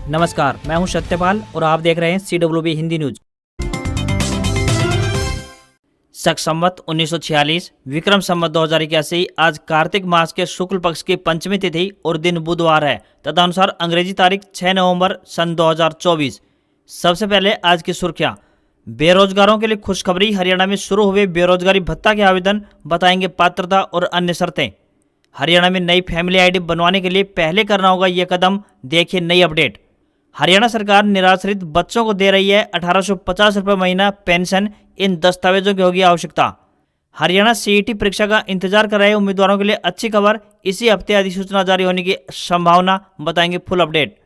नमस्कार, मैं हूं सत्यपाल और आप देख रहे हैं CWB हिंदी न्यूज। शक संवत 1946 विक्रम संवत 2081 आज कार्तिक मास के शुक्ल पक्ष की पंचमी तिथि और दिन बुधवार है। तदनुसार अंग्रेजी तारीख 6 नवंबर सन 2024। सबसे पहले आज की सुर्खियां। बेरोजगारों के लिए खुशखबरी, हरियाणा में शुरू हुए बेरोजगारी भत्ता के आवेदन, बताएंगे पात्रता और अन्य शर्तें। हरियाणा में नई फैमिली आईडी बनवाने के लिए पहले करना होगा ये कदम, देखिए नई अपडेट। हरियाणा सरकार निराश्रित बच्चों को दे रही है 1850 रुपये महीना पेंशन, इन दस्तावेजों की होगी आवश्यकता। हरियाणा CET परीक्षा का इंतजार कर रहे उम्मीदवारों के लिए अच्छी खबर, इसी हफ्ते अधिसूचना जारी होने की संभावना, बताएंगे फुल अपडेट।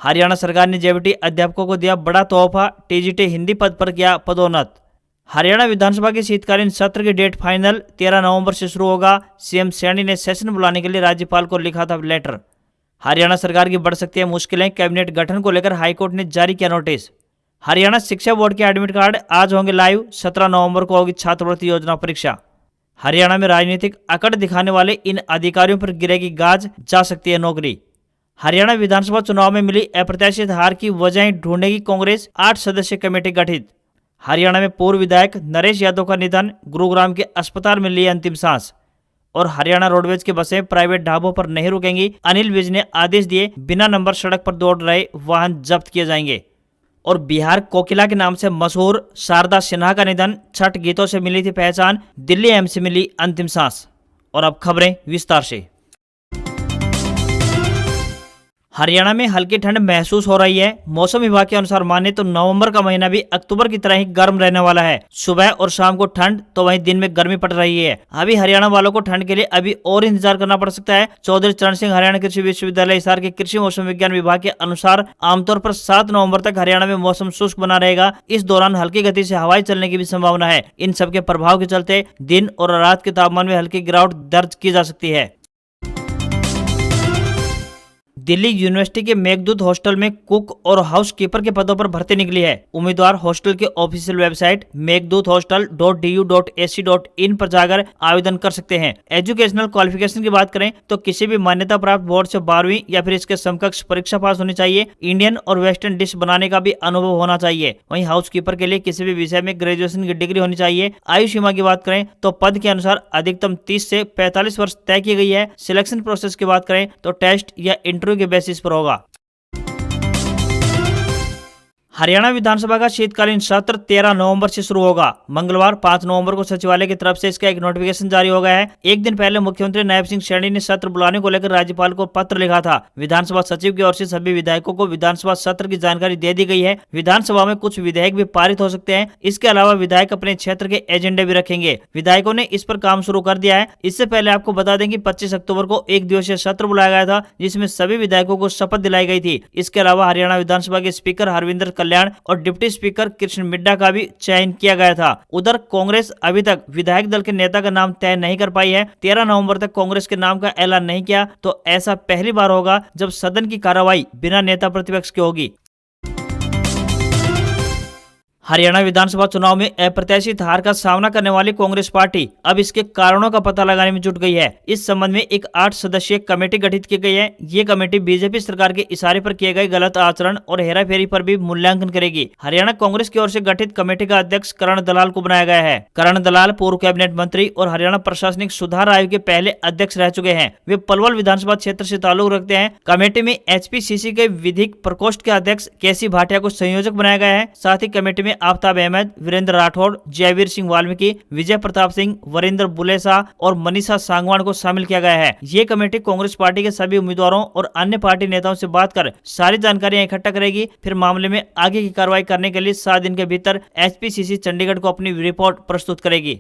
हरियाणा सरकार ने JBT अध्यापकों को दिया बड़ा तोहफा, TGT हिंदी पद पर किया पदोन्नत। हरियाणा विधानसभा के शीतकालीन सत्र की डेट फाइनल 13 नवंबर से शुरू होगा। CM सैनी ने सेशन बुलाने के लिए राज्यपाल को लिखा था लेटर। हरियाणा सरकार की बढ़ सकती है मुश्किलें, कैबिनेट गठन को लेकर हाईकोर्ट ने जारी किया नोटिस। हरियाणा शिक्षा बोर्ड के एडमिट कार्ड आज होंगे लाइव, 17 नवंबर को होगी छात्रवृत्ति योजना परीक्षा। हरियाणा में राजनीतिक अकड़ दिखाने वाले इन अधिकारियों पर गिरेगी गाज, जा सकती है नौकरी। हरियाणा विधानसभा चुनाव में मिली अप्रत्याशित हार की वजहें ढूंढेगी कांग्रेस, 8 सदस्यीय कमेटी गठित। हरियाणा में पूर्व विधायक नरेश यादव का निधन, गुरुग्राम के अस्पताल में ली अंतिम सांस। और हरियाणा रोडवेज की बसें प्राइवेट ढाबों पर नहीं रुकेंगी, अनिल विज ने आदेश दिए, बिना नंबर सड़क पर दौड़ रहे वाहन जब्त किए जाएंगे। और बिहार कोकिला के नाम से मशहूर शारदा सिन्हा का निधन, छठ गीतों से मिली थी पहचान, दिल्ली एम्स से मिली अंतिम सांस। और अब खबरें विस्तार से। हरियाणा में हल्की ठंड महसूस हो रही है। मौसम विभाग के अनुसार माने तो नवंबर का महीना भी अक्टूबर की तरह ही गर्म रहने वाला है। सुबह और शाम को ठंड तो वहीं दिन में गर्मी पड़ रही है। अभी हरियाणा वालों को ठंड के लिए अभी और इंतजार करना पड़ सकता है। चौधरी चरण सिंह हरियाणा कृषि विश्वविद्यालय हिसार के कृषि मौसम विज्ञान विभाग के अनुसार आमतौर पर 7 नवंबर तक हरियाणा में मौसम शुष्क बना रहेगा। इस दौरान हल्की गति से हवाएं चलने की भी संभावना है। इन सबके प्रभाव के चलते दिन और रात के तापमान में हल्की गिरावट दर्ज की जा सकती है। दिल्ली यूनिवर्सिटी के मेघदूत हॉस्टल में कुक और हाउसकीपर के पदों पर भर्ती निकली है। उम्मीदवार हॉस्टल के ऑफिशियल वेबसाइट meghdoothostel.du.ac.in पर जाकर आवेदन कर सकते हैं। एजुकेशनल क्वालिफिकेशन की बात करें तो किसी भी मान्यता प्राप्त बोर्ड से 12वीं या फिर इसके समकक्ष परीक्षा पास होनी चाहिए। इंडियन और वेस्टर्न डिश बनाने का भी अनुभव होना चाहिए। वहीं हाउसकीपर के लिए किसी भी विषय में ग्रेजुएशन की डिग्री होनी चाहिए। आयु सीमा की बात करें तो पद के अनुसार अधिकतम 30 से 45 वर्ष तय की गई है। सिलेक्शन प्रोसेस की बात करें तो टेस्ट या इंटरव्यू के बेसिस पर होगा। हरियाणा विधानसभा का शीतकालीन सत्र 13 नवंबर से शुरू होगा। मंगलवार 5 नवंबर को सचिवालय की तरफ से इसका एक नोटिफिकेशन जारी हो गया है। एक दिन पहले मुख्यमंत्री नायब सिंह सैनी ने सत्र बुलाने को लेकर राज्यपाल को पत्र लिखा था। विधानसभा सचिव की ओर से सभी विधायकों को विधानसभा सत्र की जानकारी दे दी गई है। विधानसभा में कुछ विधेयक भी पारित हो सकते हैं। इसके अलावा विधायक अपने क्षेत्र के एजेंडे भी रखेंगे। विधायकों ने इस पर काम शुरू कर दिया है। इससे पहले आपको बता दें कि 25 अक्टूबर को एक दिवसीय सत्र बुलाया गया था, जिसमें सभी विधायकों को शपथ दिलाई गई थी। इसके अलावा हरियाणा विधानसभा के स्पीकर हरविंदर कल्याण और डिप्टी स्पीकर कृष्ण मिड्डा का भी चयन किया गया था। उधर कांग्रेस अभी तक विधायक दल के नेता का नाम तय नहीं कर पाई है। 13 नवंबर तक कांग्रेस के नाम का ऐलान नहीं किया तो ऐसा पहली बार होगा जब सदन की कार्रवाई बिना नेता प्रतिपक्ष की होगी। हरियाणा विधानसभा चुनाव में अप्रत्याशित हार का सामना करने वाली कांग्रेस पार्टी अब इसके कारणों का पता लगाने में जुट गई है। इस संबंध में एक 8 सदस्यीय कमेटी गठित की गई है। ये कमेटी बीजेपी सरकार के इशारे पर किए गए गलत आचरण और हेराफेरी पर भी मूल्यांकन करेगी। हरियाणा कांग्रेस की ओर से गठित कमेटी का अध्यक्ष करण दलाल को बनाया गया है। करण दलाल पूर्व कैबिनेट मंत्री और हरियाणा प्रशासनिक सुधार आयोग के पहले अध्यक्ष रह चुके हैं। वे पलवल विधानसभा क्षेत्र से ताल्लुक रखते हैं। कमेटी में HPCC के विधिक प्रकोष्ठ के अध्यक्ष KC भाटिया को संयोजक बनाया गया है। साथ ही कमेटी में आफ्ताब अहमद, वीरेंद्र राठौड़, जयवीर सिंह वाल्मीकि, विजय प्रताप सिंह, वरिंदर बुलेसा और मनीषा सांगवान को शामिल किया गया है। ये कमेटी कांग्रेस पार्टी के सभी उम्मीदवारों और अन्य पार्टी नेताओं से बात कर सारी जानकारियां इकट्ठा करेगी। फिर मामले में आगे की कार्रवाई करने के लिए 7 दिन के भीतर HPCC चंडीगढ़ को अपनी रिपोर्ट प्रस्तुत करेगी।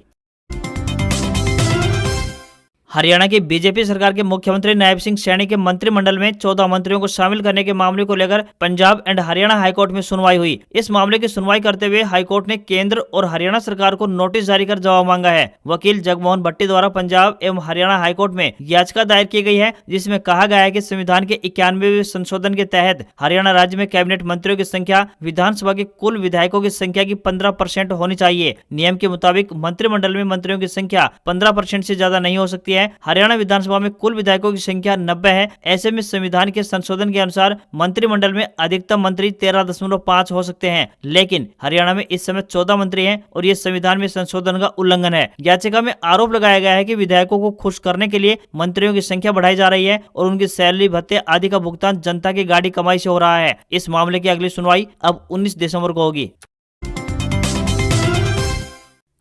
हरियाणा की बीजेपी सरकार के मुख्यमंत्री नायब सिंह सैनी के मंत्रिमंडल में 14 मंत्रियों को शामिल करने के मामले को लेकर पंजाब एंड हरियाणा हाईकोर्ट में सुनवाई हुई। इस मामले की सुनवाई करते हुए हाईकोर्ट ने केंद्र और हरियाणा सरकार को नोटिस जारी कर जवाब मांगा है। वकील जगमोहन भट्टी द्वारा पंजाब एवं हरियाणा हाईकोर्ट में याचिका दायर की गई है, जिसमें कहा गया है कि संविधान के 91वें संशोधन के तहत हरियाणा राज्य में कैबिनेट मंत्रियों की संख्या विधानसभा के कुल विधायकों की संख्या की 15% होनी चाहिए। नियम के मुताबिक मंत्रिमंडल में मंत्रियों की संख्या 15% से ज्यादा नहीं हो सकती है। है। हरियाणा विधानसभा में कुल विधायकों की संख्या 90 है। ऐसे में संविधान के संशोधन के अनुसार मंत्रिमंडल में अधिकतम मंत्री 13.5 हो सकते हैं, लेकिन हरियाणा में इस समय 14 मंत्री हैं और ये संविधान में संशोधन का उल्लंघन है। याचिका में आरोप लगाया गया है कि विधायकों को खुश करने के लिए मंत्रियों की संख्या बढ़ाई जा रही है और उनकी सैलरी, भत्ते आदि का भुगतान जनता की गाड़ी कमाई से हो रहा है। इस मामले की अगली सुनवाई अब 19 दिसंबर को होगी।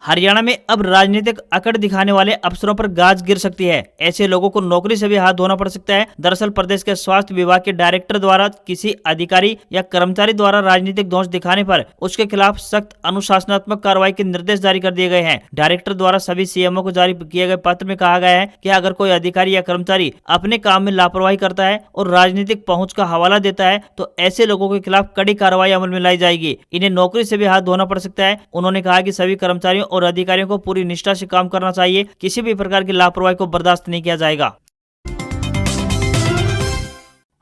हरियाणा में अब राजनीतिक अकड़ दिखाने वाले अफसरों पर गाज गिर सकती है। ऐसे लोगों को नौकरी से भी हाथ धोना पड़ सकता है। दरअसल प्रदेश के स्वास्थ्य विभाग के डायरेक्टर द्वारा किसी अधिकारी या कर्मचारी द्वारा राजनीतिक दोष दिखाने पर उसके खिलाफ सख्त अनुशासनात्मक कार्रवाई के निर्देश जारी कर दिए गए हैं। डायरेक्टर द्वारा सभी सीएमओ को जारी किए गए पत्र में कहा गया है कि अगर कोई अधिकारी या कर्मचारी अपने काम में लापरवाही करता है और राजनीतिक पहुंच का हवाला देता है तो ऐसे लोगों के खिलाफ कड़ी कार्रवाई अमल में लाई जाएगी। इन्हें नौकरी से भी हाथ धोना पड़ सकता है। उन्होंने कहा कि सभी कर्मचारियों और अधिकारियों को पूरी निष्ठा से काम करना चाहिए। किसी भी प्रकार की लापरवाही को बर्दाश्त नहीं किया जाएगा।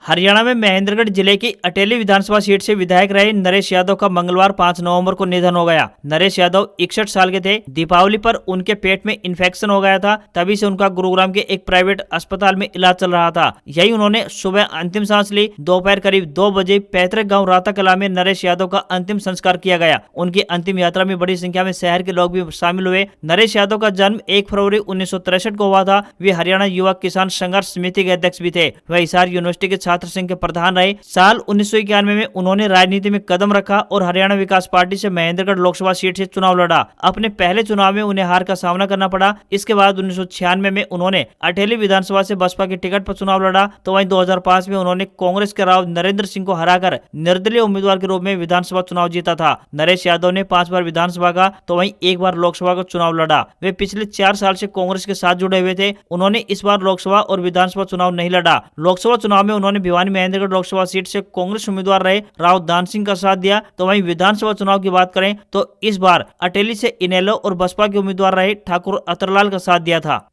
हरियाणा में महेंद्रगढ़ जिले की अटेली विधानसभा सीट से विधायक रहे नरेश यादव का मंगलवार 5 नवंबर को निधन हो गया। नरेश यादव 61 साल के थे। दीपावली पर उनके पेट में इन्फेक्शन हो गया था, तभी से उनका गुरुग्राम के एक प्राइवेट अस्पताल में इलाज चल रहा था। यही उन्होंने सुबह अंतिम सांस ली। दोपहर करीब 2 बजे पैतृक गाँव राता कला में नरेश यादव का अंतिम संस्कार किया गया। उनकी अंतिम यात्रा में बड़ी संख्या में शहर के लोग भी शामिल हुए। नरेश यादव का जन्म 1 फरवरी 1963 को हुआ था। वे हरियाणा युवा किसान संघर्ष समिति के अध्यक्ष भी थे। वह हिसार यूनिवर्सिटी के छात्र संघ के प्रधान रहे। साल 1991 में उन्होंने राजनीति में कदम रखा और हरियाणा विकास पार्टी से महेंद्रगढ़ लोकसभा सीट से चुनाव लड़ा। अपने पहले चुनाव में उन्हें हार का सामना करना पड़ा। इसके बाद 1996 में उन्होंने अटेली विधानसभा से बसपा की टिकट पर चुनाव लड़ा। तो वहीं 2005 में उन्होंने कांग्रेस के राव नरेंद्र सिंह को हराकर निर्दलीय उम्मीदवार के रूप में विधानसभा चुनाव जीता था। नरेश यादव ने 5 बार विधानसभा का तो वहीं 1 बार लोकसभा का चुनाव लड़ा। वे पिछले 4 साल से कांग्रेस के साथ जुड़े हुए थे। उन्होंने इस बार लोकसभा और विधानसभा चुनाव नहीं लड़ा। लोकसभा चुनाव में उन्होंने भिवानी महेंद्रगढ़ लोकसभा सीट से कांग्रेस उम्मीदवार रहे राव दान सिंह का साथ दिया। तो वहीं विधानसभा चुनाव की बात करें तो इस बार अटेली से इनेलो और बसपा के उम्मीदवार रहे ठाकुर अतरलाल का साथ दिया था।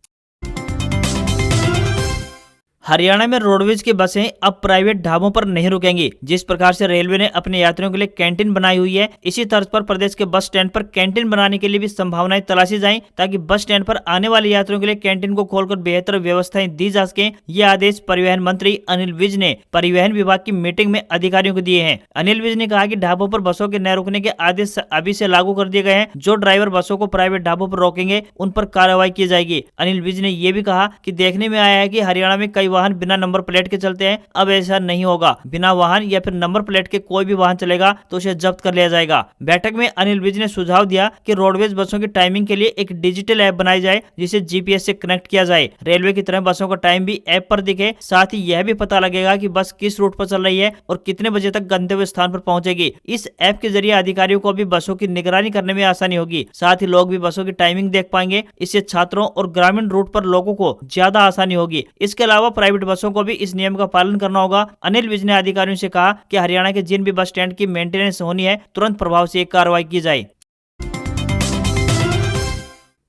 हरियाणा में रोडवेज की बसें अब प्राइवेट ढाबों पर नहीं रुकेंगी। जिस प्रकार से रेलवे ने अपने यात्रियों के लिए कैंटीन बनाई हुई है, इसी तर्ज पर प्रदेश के बस स्टैंड पर कैंटीन बनाने के लिए भी संभावनाएं तलाशी जाएं, ताकि बस स्टैंड पर आने वाले यात्रियों के लिए कैंटीन को खोलकर बेहतर व्यवस्थाएं दी जा सके। ये आदेश परिवहन मंत्री अनिल विज ने परिवहन विभाग की मीटिंग में अधिकारियों को दिए हैं। अनिल विज ने कहा कि ढाबों पर बसों के न रुकने के आदेश अभी से लागू कर दिए गए हैं। जो ड्राइवर बसों को प्राइवेट ढाबों पर रोकेंगे उन पर कार्रवाई की जाएगी। अनिल विज ने यह भी कहा कि देखने में आया है कि हरियाणा में कई वाहन बिना नंबर प्लेट के चलते हैं। अब ऐसा नहीं होगा। बिना वाहन या फिर नंबर प्लेट के कोई भी वाहन चलेगा तो उसे जब्त कर लिया जाएगा। बैठक में अनिल विज ने सुझाव दिया कि रोडवेज बसों की टाइमिंग के लिए एक डिजिटल ऐप बनाई जाए, जिसे जीपीएस से कनेक्ट किया जाए। रेलवे की तरह बसों का टाइम भी ऐप पर दिखे। साथ ही यह भी पता लगेगा कि बस किस रूट पर चल रही है और कितने बजे तक गंतव्य स्थान पर पहुंचेगी। इस ऐप के जरिए अधिकारियों को भी बसों की निगरानी करने में आसानी होगी। साथ ही लोग भी बसों की टाइमिंग देख पाएंगे। इससे छात्रों और ग्रामीण रूट पर लोगों को ज्यादा आसानी होगी। इसके अलावा प्राइवेट बसों को भी इस नियम का पालन करना होगा। अनिल विज ने अधिकारियों से कहा कि हरियाणा के जिन भी बस स्टैंड की मेंटेनेंस होनी है, तुरंत प्रभाव से कार्रवाई की जाए।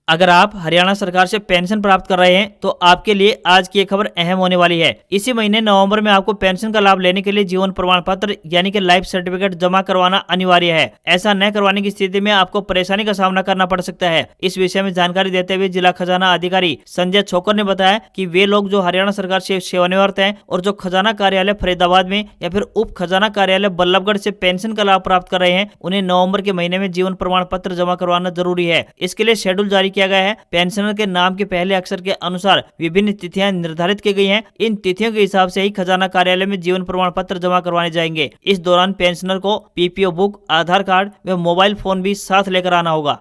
अगर आप हरियाणा सरकार से पेंशन प्राप्त कर रहे हैं तो आपके लिए आज की खबर अहम होने वाली है। इसी महीने नवंबर में आपको पेंशन का लाभ लेने के लिए जीवन प्रमाण पत्र यानी कि लाइफ सर्टिफिकेट जमा करवाना अनिवार्य है। ऐसा न करवाने की स्थिति में आपको परेशानी का सामना करना पड़ सकता है। इस विषय में जानकारी देते हुए जिला खजाना अधिकारी संजय छोकर ने बताया कि वे लोग जो हरियाणा सरकार से सेवानिवृत्त हैं और जो खजाना कार्यालय फरीदाबाद में या फिर उप खजाना कार्यालय बल्लभगढ़ से पेंशन का लाभ प्राप्त कर रहे हैं, उन्हें नवंबर के महीने में जीवन प्रमाण पत्र जमा करवाना जरूरी है। इसके लिए शेड्यूल जारी किया गया है। पेंशनर के नाम के पहले अक्षर के अनुसार विभिन्न तिथियां निर्धारित की गई हैं। इन तिथियों के हिसाब से ही खजाना कार्यालय में जीवन प्रमाण पत्र जमा करवाने जाएंगे। इस दौरान पेंशनर को पीपीओ बुक, आधार कार्ड व मोबाइल फोन भी साथ लेकर आना होगा।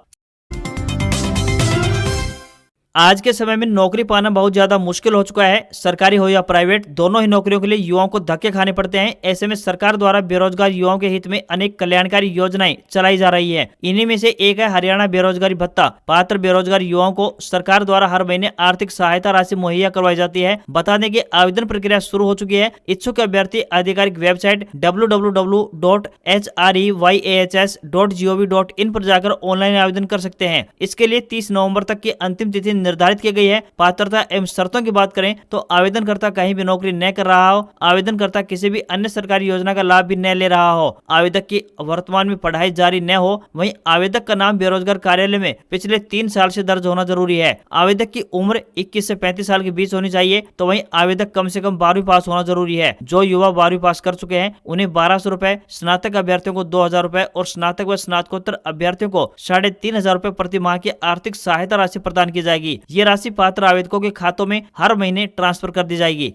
आज के समय में नौकरी पाना बहुत ज्यादा मुश्किल हो चुका है। सरकारी हो या प्राइवेट, दोनों ही नौकरियों के लिए युवाओं को धक्के खाने पड़ते हैं। ऐसे में सरकार द्वारा बेरोजगार युवाओं के हित में अनेक कल्याणकारी योजनाएं चलाई जा रही है। इन्हीं में से एक है हरियाणा बेरोजगारी भत्ता। पात्र बेरोजगार युवाओं को सरकार द्वारा हर महीने आर्थिक सहायता राशि मुहैया करवाई जाती है। बता दें कि आवेदन प्रक्रिया शुरू हो चुकी है। इच्छुक अभ्यर्थी आधिकारिक वेबसाइट www.hreyahs.gov.in पर जाकर ऑनलाइन आवेदन कर सकते हैं। इसके लिए 30 नवम्बर तक की अंतिम तिथि निर्धारित की गई है। पात्रता एवं शर्तों की बात करें तो आवेदनकर्ता कहीं भी नौकरी न कर रहा हो, आवेदनकर्ता किसी भी अन्य सरकारी योजना का लाभ भी न ले रहा हो, आवेदक की वर्तमान में पढ़ाई जारी न हो, वहीं आवेदक का नाम बेरोजगार कार्यालय में पिछले 3 साल से दर्ज होना जरूरी है। आवेदक की उम्र 21 से 35 साल के बीच होनी चाहिए। तो वहीं आवेदक कम से कम 12वीं पास होना जरूरी है। जो युवा 12वीं पास कर चुके हैं उन्हें 1200 रुपए, स्नातक अभ्यर्थियों को 2000 रुपए और स्नातक व स्नातकोत्तर अभ्यर्थियों को 3500 रुपए प्रति माह की आर्थिक सहायता राशि प्रदान की जाएगी। ये राशि पात्र आवेदकों के खातों में हर महीने ट्रांसफर कर दी जाएगी।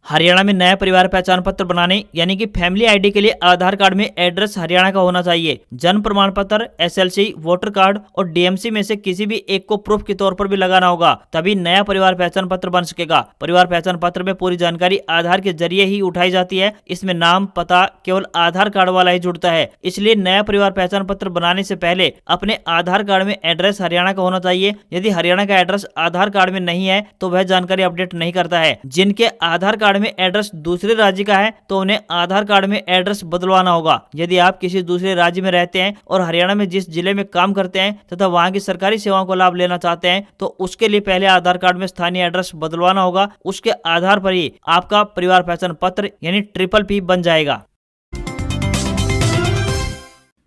हरियाणा में नया परिवार पहचान पत्र बनाने यानी कि फैमिली आईडी के लिए आधार कार्ड में एड्रेस हरियाणा का होना चाहिए। जन्म प्रमाण पत्र, एसएलसी, वोटर कार्ड और डीएमसी में से किसी भी एक को प्रूफ के तौर पर भी लगाना होगा, तभी नया परिवार पहचान पत्र बन सकेगा। परिवार पहचान पत्र में पूरी जानकारी आधार के जरिए ही उठाई जाती है। इसमें नाम, पता केवल आधार कार्ड वाला ही जुड़ता है। इसलिए नया परिवार पहचान पत्र बनाने से पहले अपने आधार कार्ड में एड्रेस हरियाणा का होना चाहिए। यदि हरियाणा का एड्रेस आधार कार्ड में नहीं है तो वह जानकारी अपडेट नहीं करता है। जिनके आधार कार्ड में एड्रेस दूसरे राज्य का है तो उन्हें आधार कार्ड में एड्रेस बदलवाना होगा। यदि आप किसी दूसरे राज्य में रहते हैं और हरियाणा में जिस जिले में काम करते हैं तथा वहां की सरकारी सेवाओं को लाभ लेना चाहते हैं तो उसके लिए पहले आधार कार्ड में स्थानीय एड्रेस बदलवाना होगा। उसके आधार पर ही आपका परिवार पहचान पत्र यानी PPP बन जाएगा।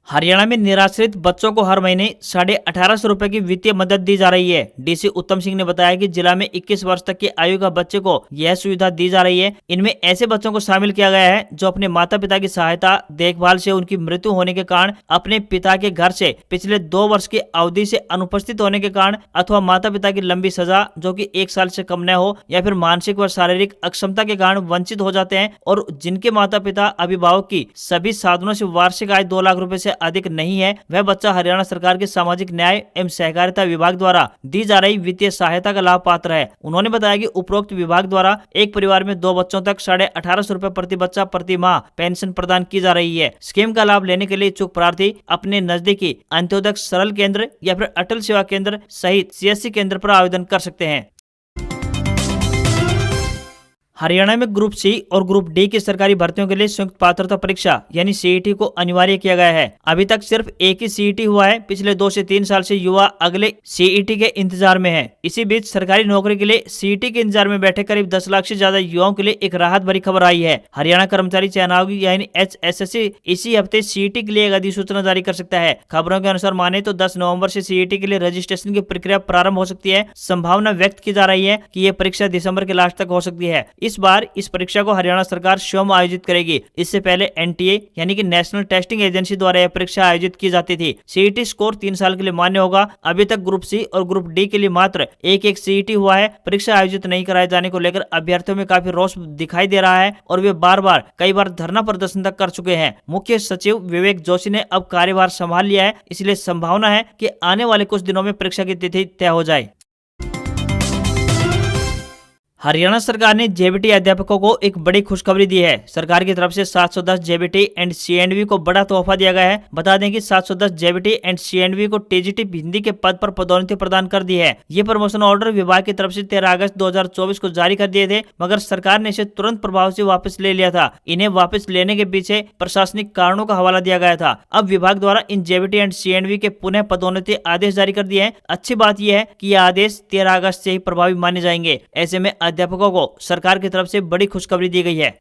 हरियाणा में निराश्रित बच्चों को हर महीने 1850 रुपए की वित्तीय मदद दी जा रही है। डीसी उत्तम सिंह ने बताया कि जिला में 21 वर्ष तक की आयु का बच्चे को यह सुविधा दी जा रही है। इनमें ऐसे बच्चों को शामिल किया गया है जो अपने माता पिता की सहायता देखभाल से उनकी मृत्यु होने के कारण अपने पिता के घर से पिछले 2 वर्ष की अवधि से अनुपस्थित होने के कारण अथवा माता पिता की लंबी सजा जो कि 1 साल से कम न हो या फिर मानसिक व शारीरिक अक्षमता के कारण वंचित हो जाते हैं और जिनके माता पिता अभिभावक की सभी साधनों से वार्षिक आय 2 लाख रुपए से अधिक नहीं है, वह बच्चा हरियाणा सरकार के सामाजिक न्याय एवं सहकारिता विभाग द्वारा दी जा रही वित्तीय सहायता का लाभ पात्र है। उन्होंने बताया कि उपरोक्त विभाग द्वारा एक परिवार में 2 बच्चों तक 1850 रुपए प्रति बच्चा प्रति माह पेंशन प्रदान की जा रही है। स्कीम का लाभ लेने के लिए इच्छुक प्रार्थी अपने नजदीकी अंत्योदय सरल केंद्र या फिर अटल सेवा केंद्र सहित CSC केंद्र पर आवेदन कर सकते हैं। हरियाणा में ग्रुप सी और ग्रुप डी की सरकारी भर्तियों के लिए संयुक्त पात्रता परीक्षा यानी CET को अनिवार्य किया गया है। अभी तक सिर्फ एक ही CET हुआ है। पिछले 2 से 3 साल से युवा अगले CET के इंतजार में है। इसी बीच सरकारी नौकरी के लिए CET के इंतजार में बैठे करीब 10 लाख से ज्यादा युवाओं के लिए एक राहत भरी खबर आई है। हरियाणा कर्मचारी चयन आयोग यानी HSSC इसी हफ्ते CET के लिए एक अधिसूचना जारी कर सकता है। खबरों के अनुसार माने तो 10 नवम्बर से CET के लिए रजिस्ट्रेशन की प्रक्रिया प्रारंभ हो सकती है। संभावना व्यक्त की जा रही है कि यह परीक्षा दिसंबर के लास्ट तक हो सकती है। इस बार इस परीक्षा को हरियाणा सरकार स्वयं आयोजित करेगी। इससे पहले NTA यानी कि नेशनल टेस्टिंग एजेंसी द्वारा यह परीक्षा आयोजित की जाती थी। CET स्कोर 3 साल के लिए मान्य होगा। अभी तक ग्रुप सी और ग्रुप डी के लिए मात्र एक CET हुआ है। परीक्षा आयोजित नहीं कराए जाने को लेकर अभ्यर्थियों में काफी रोष दिखाई दे रहा है और वे कई बार धरना प्रदर्शन तक कर चुके हैं। मुख्य सचिव विवेक जोशी ने अब कार्यभार संभाल लिया है, इसलिए संभावना है कि आने वाले कुछ दिनों में परीक्षा की तिथि तय हो जाए। हरियाणा सरकार ने JBT अध्यापकों को एक बड़ी खुशखबरी दी है। सरकार की तरफ से 710 JBT एंड CNV को बड़ा तोहफा दिया गया है। बता दें कि 710 JBT एंड CNV को TGT हिंदी के पद पर पदोन्नति प्रदान कर दी है। ये प्रमोशन ऑर्डर विभाग की तरफ से 13 अगस्त 2024 को जारी कर दिए थे, मगर सरकार ने इसे तुरंत प्रभाव से वापस ले लिया था। इन्हें वापस लेने के पीछे प्रशासनिक कारणों का हवाला दिया गया था। अब विभाग द्वारा इन JBT एंड CNV के पुनः पदोन्नति आदेश जारी कर दिए हैं। अच्छी बात यह है कि यह आदेश 13 अगस्त से ही प्रभावी माने जाएंगे। ऐसे में अध्यापकों को सरकार की तरफ से बड़ी खुशखबरी दी गई है।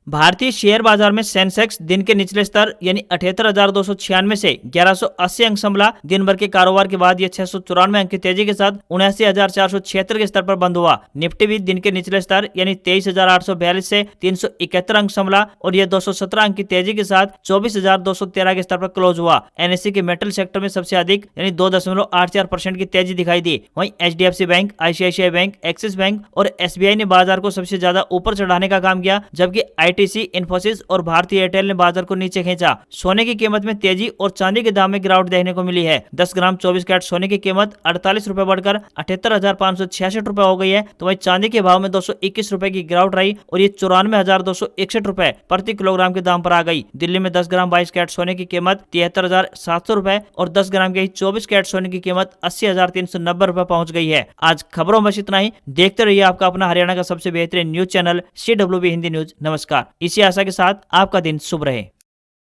भारतीय शेयर बाजार में सेंसेक्स दिन के निचले स्तर यानी 78,296 से 1180 अंक संभला। दिन भर के कारोबार के बाद यह 694 अंक की तेजी के साथ 79,476 के स्तर पर बंद हुआ। निफ्टी भी दिन के निचले स्तर यानी 23,842 से 371 अंक संभला और यह 217 अंक की तेजी के साथ 24,213 के स्तर पर क्लोज हुआ। NSE के मेटल सेक्टर में सबसे अधिक यानी 2.84% की तेजी दिखाई दी। वहीं HDFC bank, ICICI bank, axis bank और SBI ने बाजार को सबसे ज्यादा ऊपर चढ़ाने का काम किया, जबकि ITC, इन्फोसिस और भारतीय एयरटेल ने बाजार को नीचे खींचा। सोने की कीमत में तेजी और चांदी के दाम में गिरावट देखने को मिली है। 10 ग्राम 24 कैरेट सोने की कीमत 48 रुपए बढ़कर 78,566 रुपए हो गई है, तो वही चांदी के भाव में 221 रुपए की गिरावट रही और ये 94,261 रुपए प्रति किलोग्राम के दाम पर आ गई। दिल्ली में 10 ग्राम 22 कैरेट सोने की कीमत 73,700 रुपए और 10 ग्राम के 24 कैरेट सोने की कीमत 80,390 रुपए पहुंच गई है। आज खबरों में इतना ही। देखते रहिए आपका अपना हरियाणा का सबसे बेहतरीन news channel CWB Hindi news. नमस्कार। इसी आशा के साथ आपका दिन शुभ रहे।